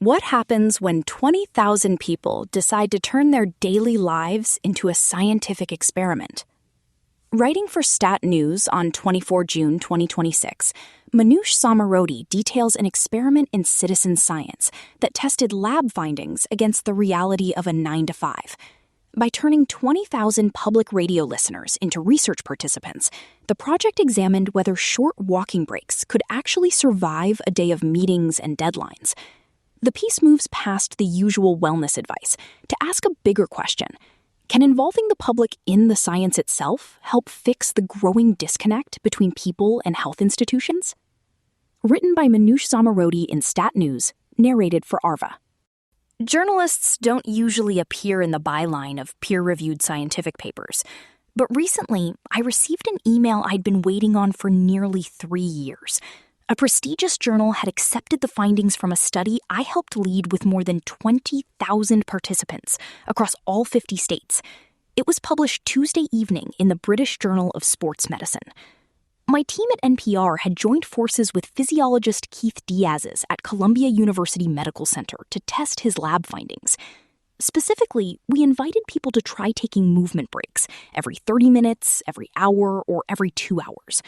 What happens when 20,000 people decide to turn their daily lives into a scientific experiment? Writing for Stat News on 24 June 2026, Manoush Zomorodi details an experiment in citizen science that tested lab findings against the reality of a 9-to-5. By turning 20,000 public radio listeners into research participants, the project examined whether short walking breaks could actually survive a day of meetings and deadlines. The piece moves past the usual wellness advice to ask a bigger question. Can involving the public in the science itself help fix the growing disconnect between people and health institutions? Written by Manoush Zomorodi in Stat News, narrated for Arva. Journalists don't usually appear in the byline of peer-reviewed scientific papers, but recently I received an email I'd been waiting on for nearly 3 years. A prestigious journal had accepted the findings from a study I helped lead with more than 20,000 participants across all 50 states. It was published Tuesday evening in the British Journal of Sports Medicine. My team at NPR had joined forces with physiologist Keith Diaz's at Columbia University Medical Center to test his lab findings. Specifically, we invited people to try taking movement breaks every 30 minutes, every hour, or every 2 hours.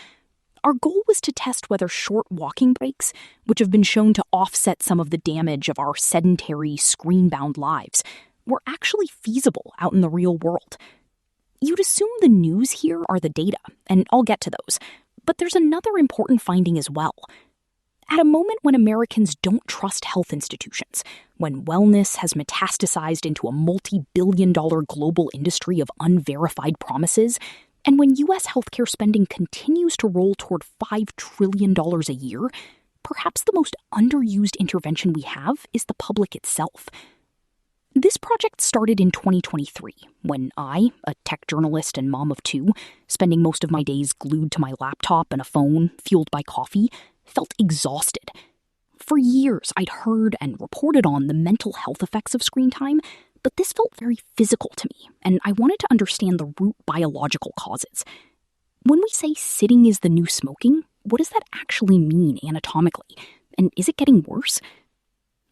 Our goal was to test whether short walking breaks, which have been shown to offset some of the damage of our sedentary, screen-bound lives, were actually feasible out in the real world. You'd assume the news here are the data, and I'll get to those. But there's another important finding as well. At a moment when Americans don't trust health institutions, when wellness has metastasized into a multi-billion-dollar global industry of unverified promises, and when U.S. healthcare spending continues to roll toward $5 trillion a year, perhaps the most underused intervention we have is the public itself. This project started in 2023, when I, a tech journalist and mom of 2, spending most of my days glued to my laptop and a phone fueled by coffee, felt exhausted. For years, I'd heard and reported on the mental health effects of screen time, but this felt very physical to me, and I wanted to understand the root biological causes. When we say sitting is the new smoking, what does that actually mean anatomically? And is it getting worse?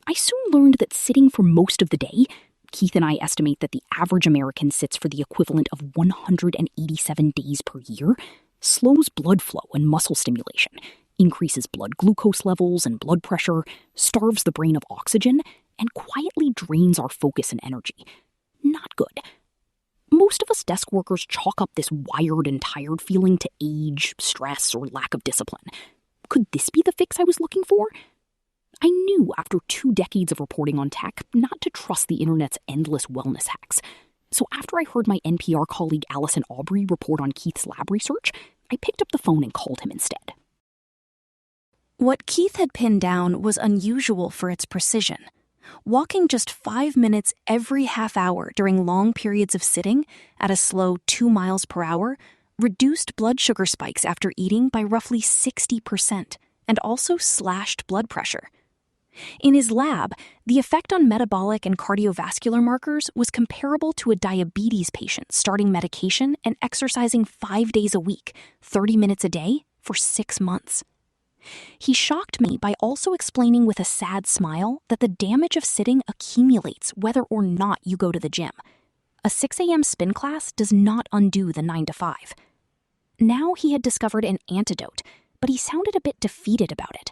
I soon learned that sitting for most of the day, Keith and I estimate that the average American sits for the equivalent of 187 days per year, slows blood flow and muscle stimulation, increases blood glucose levels and blood pressure, starves the brain of oxygen, and quietly drains our focus and energy. Not good. Most of us desk workers chalk up this wired and tired feeling to age, stress, or lack of discipline. Could this be the fix I was looking for? I knew after 2 decades of reporting on tech not to trust the internet's endless wellness hacks. So after I heard my NPR colleague Allison Aubrey report on Keith's lab research, I picked up the phone and called him instead. What Keith had pinned down was unusual for its precision. Walking just 5 minutes every half hour during long periods of sitting at a slow 2 miles per hour reduced blood sugar spikes after eating by roughly 60% and also slashed blood pressure. In his lab, the effect on metabolic and cardiovascular markers was comparable to a diabetes patient starting medication and exercising 5 days a week, 30 minutes a day, for 6 months. He shocked me by also explaining with a sad smile that the damage of sitting accumulates whether or not you go to the gym. A 6 a.m. spin class does not undo the 9-to-5. Now he had discovered an antidote, but he sounded a bit defeated about it.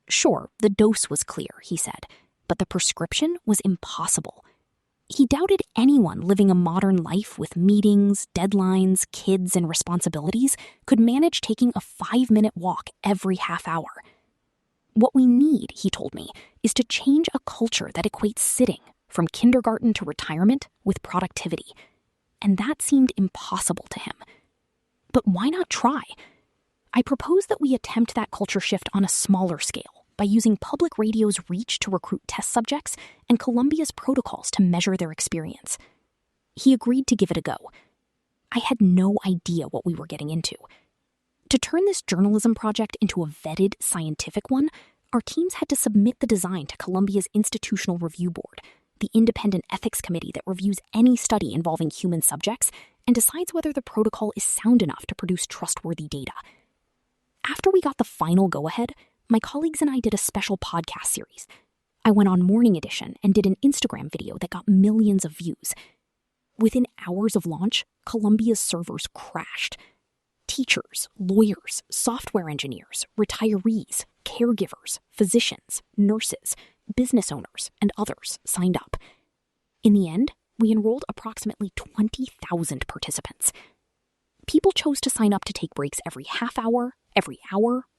Sure, the dose was clear, he said, but the prescription was impossible. He doubted anyone living a modern life with meetings, deadlines, kids, and responsibilities could manage taking a 5-minute walk every half hour. What we need, he told me, is to change a culture that equates sitting, from kindergarten to retirement, with productivity. And that seemed impossible to him. But why not try? I propose that we attempt that culture shift on a smaller scale, by using public radio's reach to recruit test subjects and Columbia's protocols to measure their experience. He agreed to give it a go. I had no idea what we were getting into. To turn this journalism project into a vetted scientific one, our teams had to submit the design to Columbia's Institutional Review Board, the independent ethics committee that reviews any study involving human subjects and decides whether the protocol is sound enough to produce trustworthy data. After we got the final go-ahead, my colleagues and I did a special podcast series. I went on Morning Edition and did an Instagram video that got millions of views. Within hours of launch, Columbia's servers crashed. Teachers, lawyers, software engineers, retirees, caregivers, physicians, nurses, business owners, and others signed up. In the end, we enrolled approximately 20,000 participants. People chose to sign up to take breaks every half hour,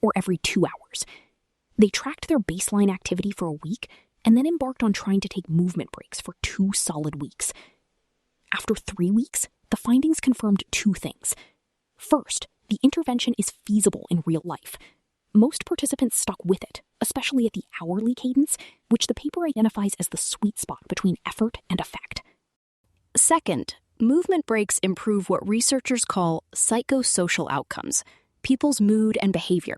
or every 2 hours. They tracked their baseline activity for a week and then embarked on trying to take movement breaks for 2 solid weeks. After 3 weeks, the findings confirmed 2 things. First, the intervention is feasible in real life. Most participants stuck with it, especially at the hourly cadence, which the paper identifies as the sweet spot between effort and effect. Second, movement breaks improve what researchers call psychosocial outcomes, people's mood and behavior.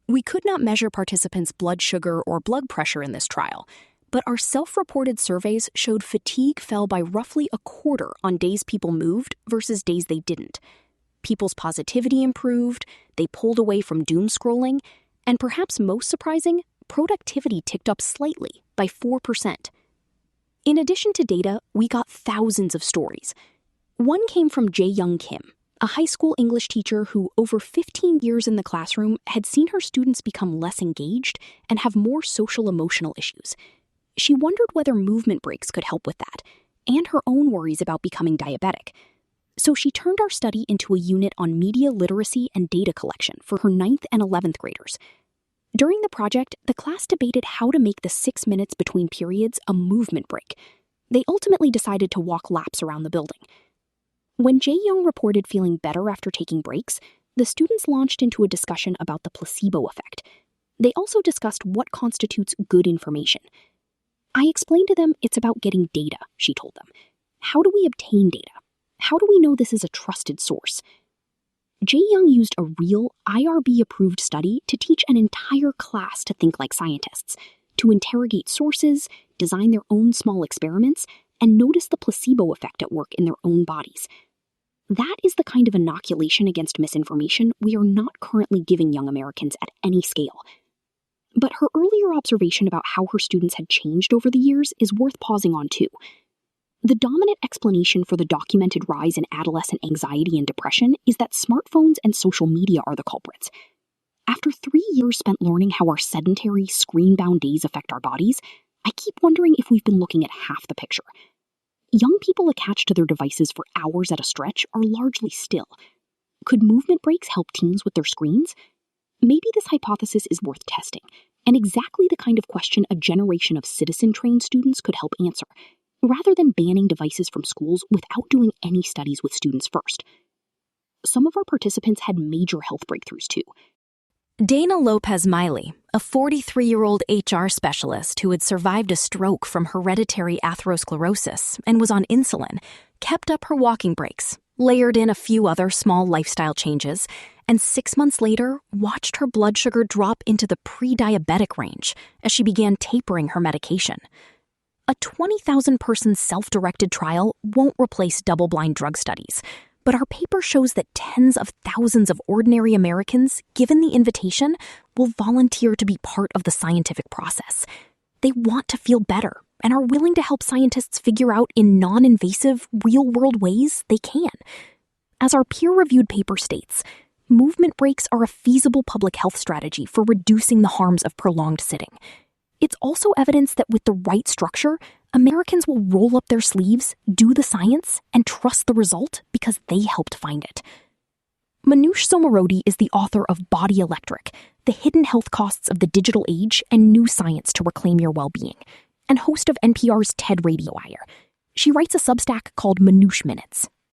We could not measure participants' blood sugar or blood pressure in this trial, but our self-reported surveys showed fatigue fell by roughly a quarter on days people moved versus days they didn't. People's positivity improved, they pulled away from doom scrolling, and perhaps most surprising, productivity ticked up slightly by 4%. In addition to data, we got thousands of stories. One came from Jae-Young Kim, a high school English teacher who, over 15 years in the classroom, had seen her students become less engaged and have more social-emotional issues. She wondered whether movement breaks could help with that, and her own worries about becoming diabetic. So she turned our study into a unit on media literacy and data collection for her 9th and 11th graders. During the project, the class debated how to make the 6 minutes between periods a movement break. They ultimately decided to walk laps around the building. When Jae-Young reported feeling better after taking breaks, the students launched into a discussion about the placebo effect. They also discussed what constitutes good information. I explained to them it's about getting data, she told them. How do we obtain data? How do we know this is a trusted source? Jae-Young used a real IRB-approved study to teach an entire class to think like scientists, to interrogate sources, design their own small experiments, and notice the placebo effect at work in their own bodies. That is the kind of inoculation against misinformation we are not currently giving young Americans at any scale. But her earlier observation about how her students had changed over the years is worth pausing on too. The dominant explanation for the documented rise in adolescent anxiety and depression is that smartphones and social media are the culprits. After 3 years spent learning how our sedentary, screen-bound days affect our bodies, I keep wondering if we've been looking at half the picture. Young people attached to their devices for hours at a stretch are largely still. Could movement breaks help teens with their screens? Maybe this hypothesis is worth testing, and exactly the kind of question a generation of citizen-trained students could help answer, rather than banning devices from schools without doing any studies with students first. Some of our participants had major health breakthroughs too. Dana Lopez-Miley, a 43-year-old HR specialist who had survived a stroke from hereditary atherosclerosis and was on insulin, kept up her walking breaks, layered in a few other small lifestyle changes, and 6 months later watched her blood sugar drop into the pre-diabetic range as she began tapering her medication. A 20,000-person self-directed trial won't replace double-blind drug studies, but our paper shows that tens of thousands of ordinary Americans, given the invitation, will volunteer to be part of the scientific process. They want to feel better and are willing to help scientists figure out in non-invasive, real-world ways they can. As our peer-reviewed paper states, movement breaks are a feasible public health strategy for reducing the harms of prolonged sitting. It's also evidence that with the right structure, Americans will roll up their sleeves, do the science, and trust the result because they helped find it. Manoush Zomorodi is the author of Body Electric, The Hidden Health Costs of the Digital Age and New Science to Reclaim Your Well-Being, and host of NPR's TED Radio Hour. She writes a Substack called Manoush Minutes,